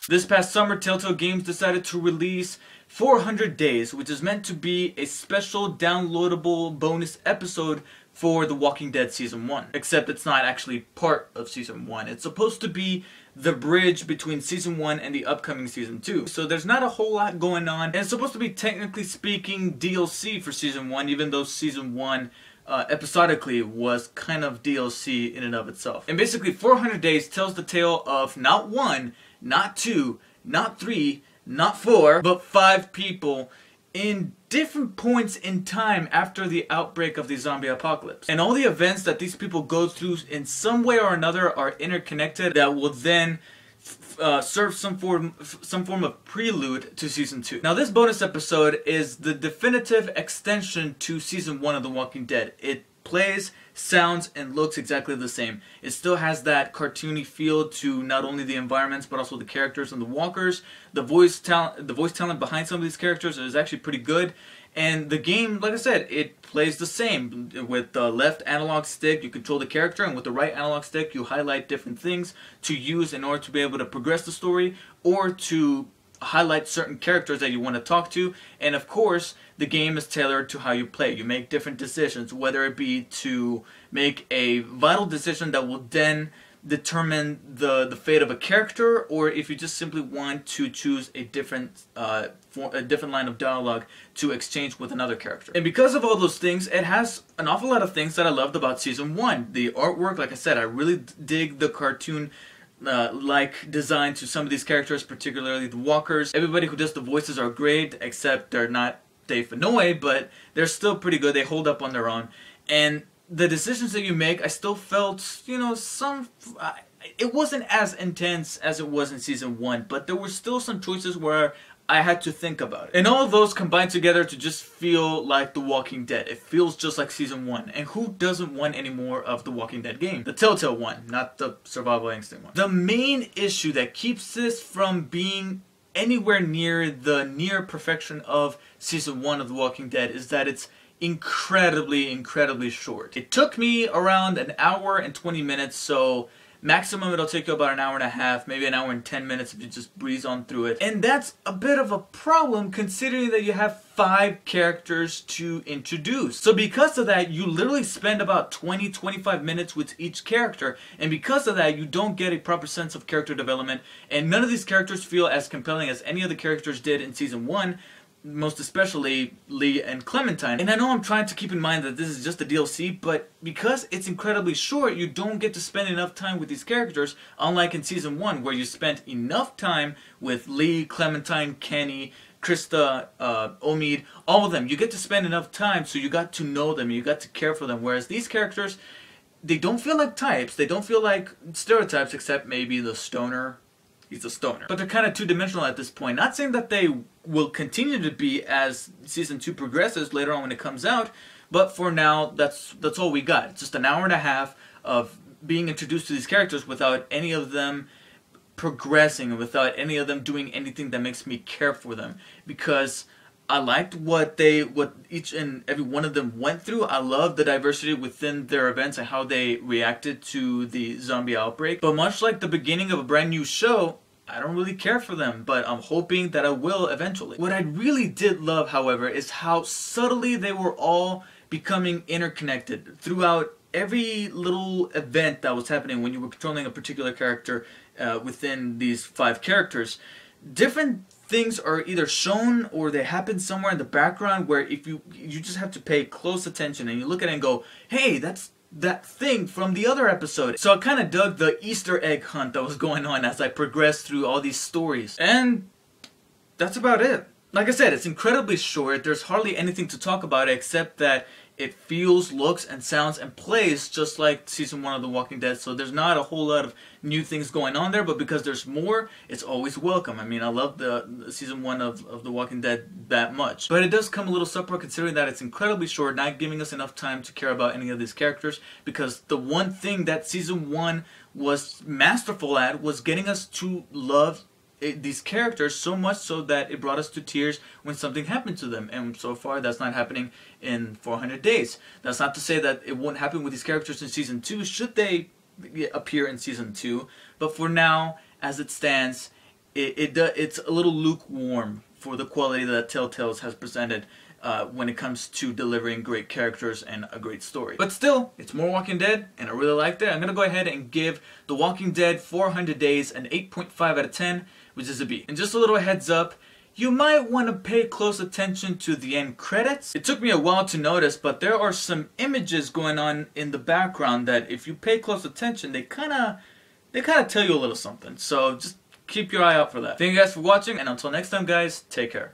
This past summer, Telltale Games decided to release 400 Days, which is meant to be a special downloadable bonus episode for The Walking Dead Season 1. Except it's not actually part of Season 1. It's supposed to be the bridge between Season 1 and the upcoming Season 2. So there's not a whole lot going on. And it's supposed to be, technically speaking, DLC for Season 1, even though Season 1 episodically was kind of DLC in and of itself. And basically 400 Days tells the tale of not one, not two, not three, not four, but 5 people in different points in time after the outbreak of the zombie apocalypse. And all the events that these people go through in some way or another are interconnected that will then serve some form of prelude to Season 2. Now this bonus episode is the definitive extension to Season 1 of The Walking Dead. It plays, sounds, and looks exactly the same. It still has that cartoony feel to not only the environments but also the characters and the walkers. The voice talent behind some of these characters is actually pretty good. And the game, like I said, it plays the same. With the left analog stick, you control the character, and with the right analog stick, you highlight different things to use in order to be able to progress the story, or to highlight certain characters that you want to talk to. And of course, the game is tailored to how you play. You make different decisions, whether it be to make a vital decision that will then determine the fate of a character, or if you just simply want to choose a different line of dialogue to exchange with another character. And because of all those things, it has an awful lot of things that I loved about Season 1. The artwork, like I said, I really dig the cartoon like design to some of these characters, particularly the walkers. Everybody who does the voices are great, except they're not Dave Fennoy, but they're still pretty good. They hold up on their own. And the decisions that you make, I still felt, you know, it wasn't as intense as it was in Season 1, but there were still some choices where I had to think about it. And all of those combined together to just feel like The Walking Dead. It feels just like Season 1. And who doesn't want any more of The Walking Dead game? The Telltale one, not the Survival Instinct one. The main issue that keeps this from being anywhere near the near perfection of Season 1 of The Walking Dead is that it's incredibly short. It took me around an hour and 20 minutes, so maximum it'll take you about an hour and a half, maybe an hour and 10 minutes if you just breeze on through it. And that's a bit of a problem considering that you have 5 characters to introduce. So because of that, you literally spend about 20-25 minutes with each character, and because of that, you don't get a proper sense of character development, and none of these characters feel as compelling as any of the characters did in Season 1. Most especially Lee and Clementine. And I know I'm trying to keep in mind that this is just a DLC, but because it's incredibly short, you don't get to spend enough time with these characters, unlike in Season 1, where you spent enough time with Lee, Clementine, Kenny, Krista, Omid, all of them. You get to spend enough time, so you got to know them, you got to care for them, whereas these characters, they don't feel like types, they don't feel like stereotypes, except maybe the stoner. He's a stoner. But they're kind of two-dimensional at this point. Not saying that they will continue to be as Season 2 progresses later on when it comes out, but for now, that's all we got. It's just an hour and a half of being introduced to these characters without any of them progressing, and without any of them doing anything that makes me care for them. Because I liked what each and every one of them went through. I love the diversity within their events and how they reacted to the zombie outbreak. But much like the beginning of a brand new show, I don't really care for them, but I'm hoping that I will eventually. What I really did love, however, is how subtly they were all becoming interconnected throughout every little event that was happening when you were controlling a particular character within these 5 characters. Different things are either shown or they happen somewhere in the background where if you just have to pay close attention and you look at it and go, hey, that's that thing from the other episode. So I kind of dug the Easter egg hunt that was going on as I progressed through all these stories. And that's about it. Like I said, it's incredibly short. There's hardly anything to talk about except that it feels, looks, and sounds and plays just like Season 1 of The Walking Dead. So there's not a whole lot of new things going on there, but because there's more, it's always welcome. I mean, I love the Season 1 of The Walking Dead that much. But it does come a little subpar considering that it's incredibly short, not giving us enough time to care about any of these characters, because the one thing that Season 1 was masterful at was getting us to love these characters so much so that it brought us to tears when something happened to them, and so far that's not happening in 400 Days. That's not to say that it won't happen with these characters in Season 2 should they appear in Season 2, but for now, as it stands, it's a little lukewarm for the quality that Telltale has presented when it comes to delivering great characters and a great story. But still, it's more Walking Dead, and I really liked it. I'm gonna go ahead and give The Walking Dead 400 Days an 8.5 out of 10, which is a B. And just a little heads up, you might want to pay close attention to the end credits. It took me a while to notice, but there are some images going on in the background that if you pay close attention, they kinda tell you a little something. So just keep your eye out for that. Thank you guys for watching, and until next time guys, take care.